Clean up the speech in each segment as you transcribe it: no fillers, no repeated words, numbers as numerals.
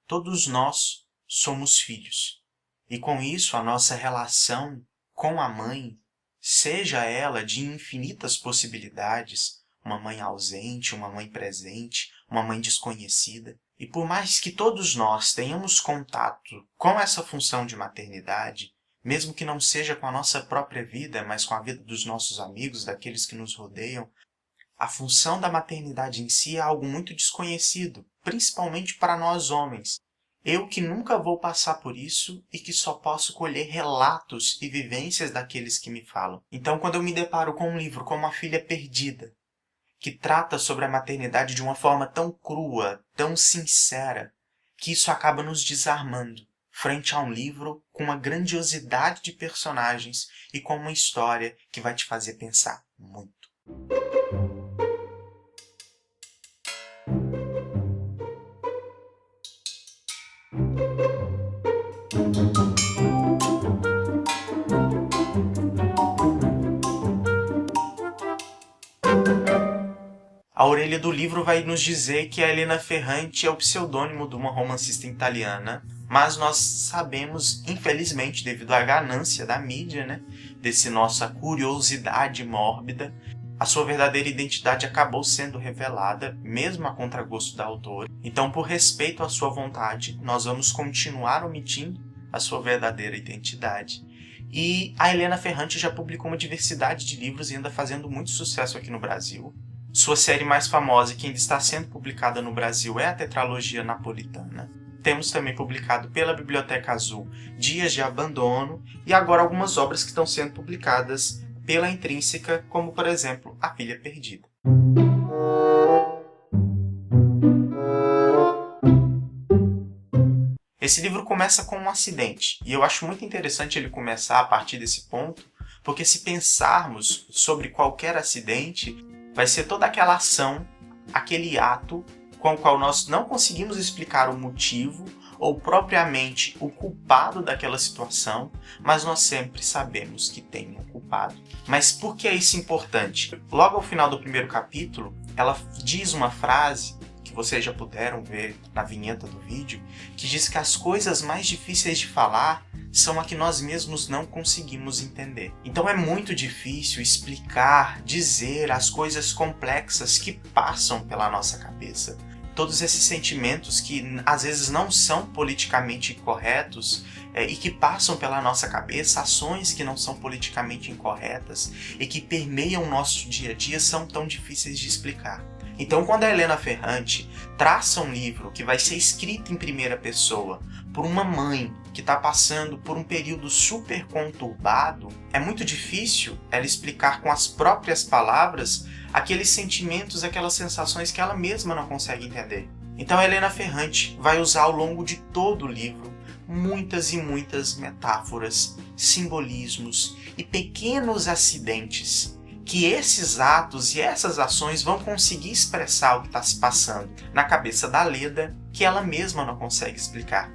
todos nós somos filhos. E com isso a nossa relação com a mãe, seja ela de infinitas possibilidades, uma mãe ausente, uma mãe presente, uma mãe desconhecida. E por mais que todos nós tenhamos contato com essa função de maternidade, mesmo que não seja com a nossa própria vida, mas com a vida dos nossos amigos, daqueles que nos rodeiam, a função da maternidade em si é algo muito desconhecido, principalmente para nós homens. Eu que nunca vou passar por isso e que só posso colher relatos e vivências daqueles que me falam. Então, quando eu me deparo com um livro como A Filha Perdida, que trata sobre a maternidade de uma forma tão crua, tão sincera, que isso acaba nos desarmando frente a um livro com uma grandiosidade de personagens e com uma história que vai te fazer pensar muito. A orelha do livro vai nos dizer que a Elena Ferrante é o pseudônimo de uma romancista italiana, mas nós sabemos, infelizmente, devido à ganância da mídia, desse nossa curiosidade mórbida, a sua verdadeira identidade acabou sendo revelada, mesmo a contragosto da autora. Então, por respeito à sua vontade, nós vamos continuar omitindo a sua verdadeira identidade. E a Elena Ferrante já publicou uma diversidade de livros e anda fazendo muito sucesso aqui no Brasil. Sua série mais famosa, que ainda está sendo publicada no Brasil, é a tetralogia napolitana. Temos também publicado pela Biblioteca Azul Dias de Abandono e agora algumas obras que estão sendo publicadas pela Intrínseca, como por exemplo A Filha Perdida. Esse livro começa com um acidente, e eu acho muito interessante ele começar a partir desse ponto, porque se pensarmos sobre qualquer acidente, vai ser toda aquela ação, aquele ato com o qual nós não conseguimos explicar o motivo ou propriamente o culpado daquela situação, mas nós sempre sabemos que tem um culpado. Mas por que é isso importante? Logo ao final do primeiro capítulo, ela diz uma frase que vocês já puderam ver na vinheta do vídeo, que diz que as coisas mais difíceis de falar são a que nós mesmos não conseguimos entender. Então é muito difícil explicar, dizer as coisas complexas que passam pela nossa cabeça. Todos esses sentimentos que às vezes não são politicamente corretos e que passam pela nossa cabeça, ações que não são politicamente incorretas e que permeiam o nosso dia a dia são tão difíceis de explicar. Então, quando a Elena Ferrante traça um livro que vai ser escrito em primeira pessoa por uma mãe que está passando por um período super conturbado, é muito difícil ela explicar com as próprias palavras aqueles sentimentos, aquelas sensações que ela mesma não consegue entender. Então, a Elena Ferrante vai usar ao longo de todo o livro muitas e muitas metáforas, simbolismos e pequenos acidentes que esses atos e essas ações vão conseguir expressar o que está se passando na cabeça da Leda, que ela mesma não consegue explicar.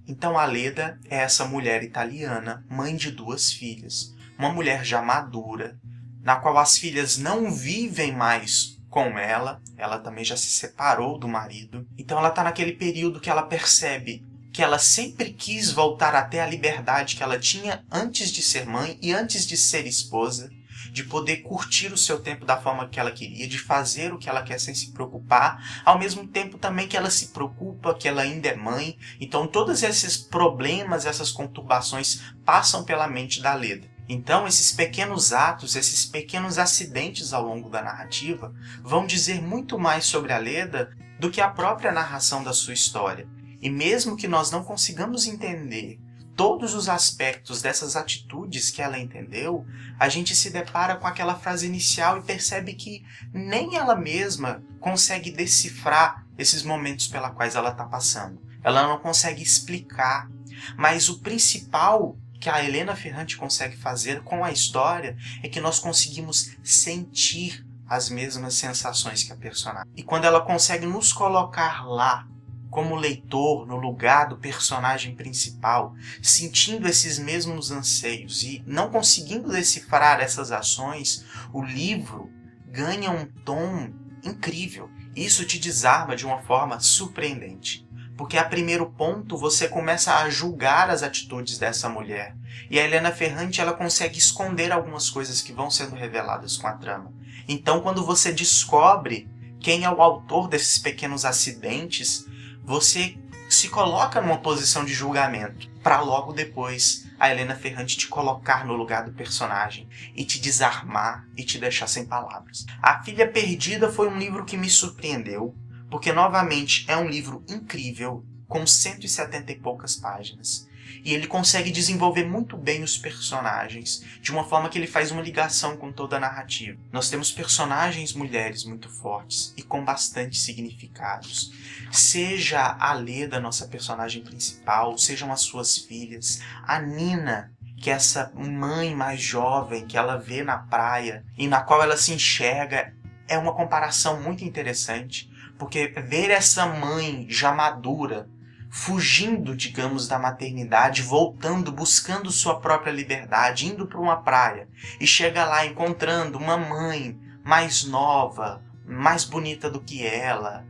Então a Leda é essa mulher italiana, mãe de 2 filhas, uma mulher já madura, na qual as filhas não vivem mais com ela também já se separou do marido. Então ela está naquele período que ela percebe que ela sempre quis voltar até a liberdade que ela tinha antes de ser mãe e antes de ser esposa, de poder curtir o seu tempo da forma que ela queria, de fazer o que ela quer sem se preocupar, ao mesmo tempo também que ela se preocupa, que ela ainda é mãe. Então todos esses problemas, essas conturbações passam pela mente da Leda. Então esses pequenos atos, esses pequenos acidentes ao longo da narrativa vão dizer muito mais sobre a Leda do que a própria narração da sua história. E mesmo que nós não consigamos entender todos os aspectos dessas atitudes que ela entendeu, a gente se depara com aquela frase inicial e percebe que nem ela mesma consegue decifrar esses momentos pelos quais ela está passando. Ela não consegue explicar. Mas o principal que a Elena Ferrante consegue fazer com a história é que nós conseguimos sentir as mesmas sensações que a personagem. E quando ela consegue nos colocar lá, como leitor, no lugar do personagem principal, sentindo esses mesmos anseios e não conseguindo decifrar essas ações, o livro ganha um tom incrível. Isso te desarma de uma forma surpreendente. Porque a primeiro ponto você começa a julgar as atitudes dessa mulher. E a Helena Ferrante ela consegue esconder algumas coisas que vão sendo reveladas com a trama. Então quando você descobre quem é o autor desses pequenos acidentes, você se coloca numa posição de julgamento, para logo depois a Helena Ferrante te colocar no lugar do personagem e te desarmar e te deixar sem palavras. A Filha Perdida foi um livro que me surpreendeu, porque novamente é um livro incrível, com 170 e poucas páginas. E ele consegue desenvolver muito bem os personagens, de uma forma que ele faz uma ligação com toda a narrativa. Nós temos personagens mulheres muito fortes e com bastante significados. Seja a Leda, nossa personagem principal, sejam as suas filhas, a Nina, que é essa mãe mais jovem que ela vê na praia e na qual ela se enxerga, é uma comparação muito interessante, porque ver essa mãe já madura, fugindo, digamos, da maternidade, voltando, buscando sua própria liberdade, indo para uma praia e chega lá encontrando uma mãe mais nova, mais bonita do que ela,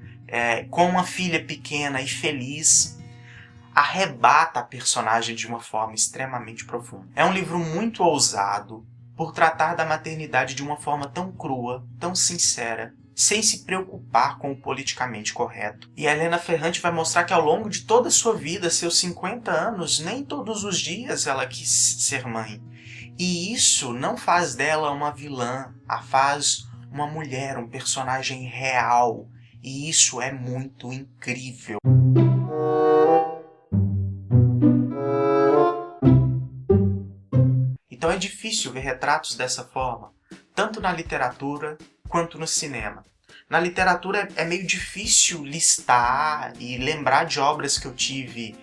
com uma filha pequena e feliz, arrebata a personagem de uma forma extremamente profunda. É um livro muito ousado por tratar da maternidade de uma forma tão crua, tão sincera, sem se preocupar com o politicamente correto. E a Helena Ferrante vai mostrar que ao longo de toda a sua vida, seus 50 anos, nem todos os dias ela quis ser mãe. E isso não faz dela uma vilã, a faz uma mulher, um personagem real. E isso é muito incrível. Então é difícil ver retratos dessa forma, tanto na literatura quanto no cinema. Na literatura é meio difícil listar e lembrar de obras que eu tive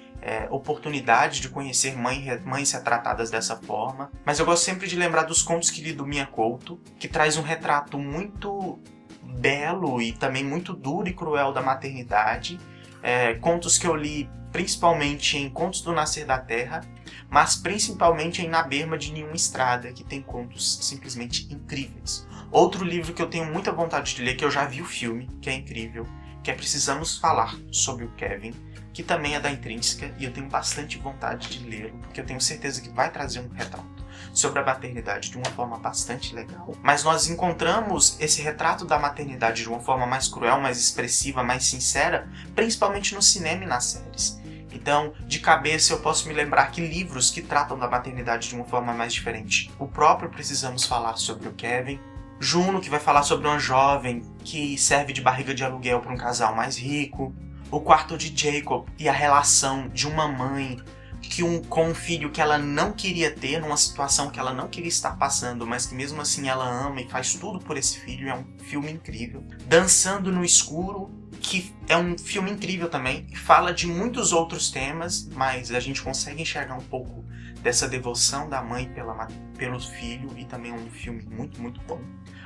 oportunidade de conhecer mães retratadas dessa forma, mas eu gosto sempre de lembrar dos contos que li do Mia Couto, que traz um retrato muito belo e também muito duro e cruel da maternidade. Contos que eu li principalmente em Contos do Nascer da Terra, mas principalmente em Na Berma de Nenhuma Estrada, que tem contos simplesmente incríveis. Outro livro que eu tenho muita vontade de ler, que eu já vi o filme, que é incrível, que é Precisamos Falar sobre o Kevin, que também é da Intrínseca, e eu tenho bastante vontade de lê-lo, porque eu tenho certeza que vai trazer um retrato sobre a maternidade de uma forma bastante legal. Mas nós encontramos esse retrato da maternidade de uma forma mais cruel, mais expressiva, mais sincera, principalmente no cinema e nas séries. Então, de cabeça, eu posso me lembrar que livros que tratam da maternidade de uma forma mais diferente. O próprio Precisamos Falar sobre o Kevin, Juno, que vai falar sobre uma jovem que serve de barriga de aluguel para um casal mais rico, O Quarto de Jacob e a relação de uma mãe com um filho que ela não queria ter, numa situação que ela não queria estar passando, mas que mesmo assim ela ama e faz tudo por esse filho. É um filme incrível. Dançando no Escuro, que é um filme incrível também, e fala de muitos outros temas, mas a gente consegue enxergar um pouco dessa devoção da mãe pelo filho, e também é um filme muito, muito bom.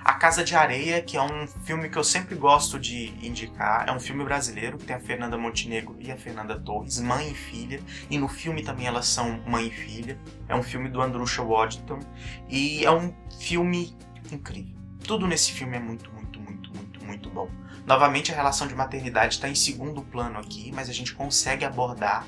A Casa de Areia, que é um filme que eu sempre gosto de indicar, é um filme brasileiro, tem a Fernanda Montenegro e a Fernanda Torres, mãe e filha, e no filme também elas são mãe e filha. É um filme do Andrusha Waddington, e é um filme incrível. Tudo nesse filme é muito, muito, muito, muito, muito bom. Novamente, a relação de maternidade está em segundo plano aqui, mas a gente consegue abordar,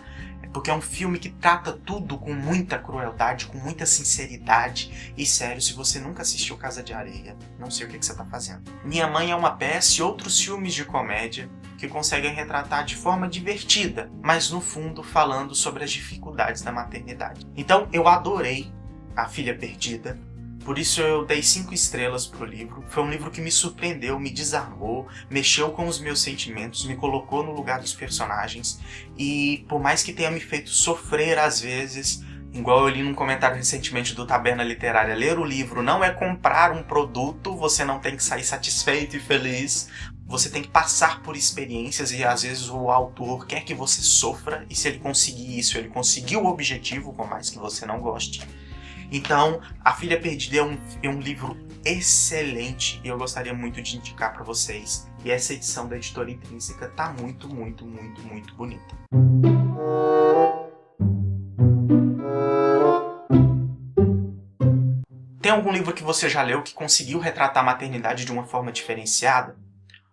porque é um filme que trata tudo com muita crueldade, com muita sinceridade. E sério, se você nunca assistiu Casa de Areia, não sei o que você está fazendo. Minha Mãe é uma Peça e outros filmes de comédia que conseguem retratar de forma divertida, mas no fundo falando sobre as dificuldades da maternidade. Então eu adorei A Filha Perdida. Por isso eu dei 5 estrelas pro livro. Foi um livro que me surpreendeu, me desarmou, mexeu com os meus sentimentos, me colocou no lugar dos personagens. E por mais que tenha me feito sofrer às vezes, igual eu li num comentário recentemente do Taberna Literária, ler o livro não é comprar um produto, você não tem que sair satisfeito e feliz. Você tem que passar por experiências e às vezes o autor quer que você sofra. E se ele conseguir isso, ele conseguiu o objetivo, por mais que você não goste. Então, A Filha Perdida é um livro excelente e eu gostaria muito de indicar para vocês. E essa edição da Editora Intrínseca tá muito, muito, muito, muito bonita. Tem Tem algum livro que você já leu que conseguiu retratar a maternidade de uma forma diferenciada?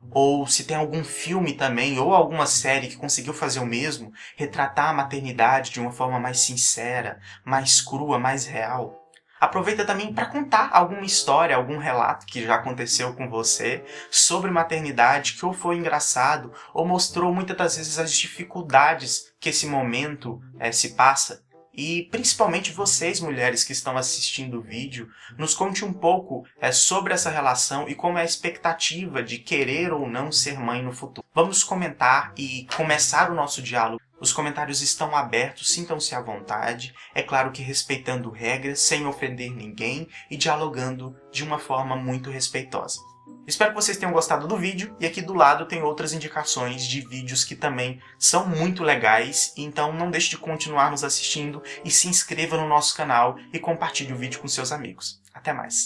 Ou se tem algum filme também, ou alguma série que conseguiu fazer o mesmo, retratar a maternidade de uma forma mais sincera, mais crua, mais real? Aproveita também para contar alguma história, algum relato que já aconteceu com você sobre maternidade que ou foi engraçado ou mostrou muitas das vezes as dificuldades que esse momento se passa. E principalmente vocês, mulheres que estão assistindo o vídeo, nos conte um pouco sobre essa relação e como é a expectativa de querer ou não ser mãe no futuro. Vamos comentar e começar o nosso diálogo. Os comentários estão abertos, sintam-se à vontade, é claro que respeitando regras, sem ofender ninguém e dialogando de uma forma muito respeitosa. Espero que vocês tenham gostado do vídeo e aqui do lado tem outras indicações de vídeos que também são muito legais, então não deixe de continuar nos assistindo e se inscreva no nosso canal e compartilhe o vídeo com seus amigos. Até mais!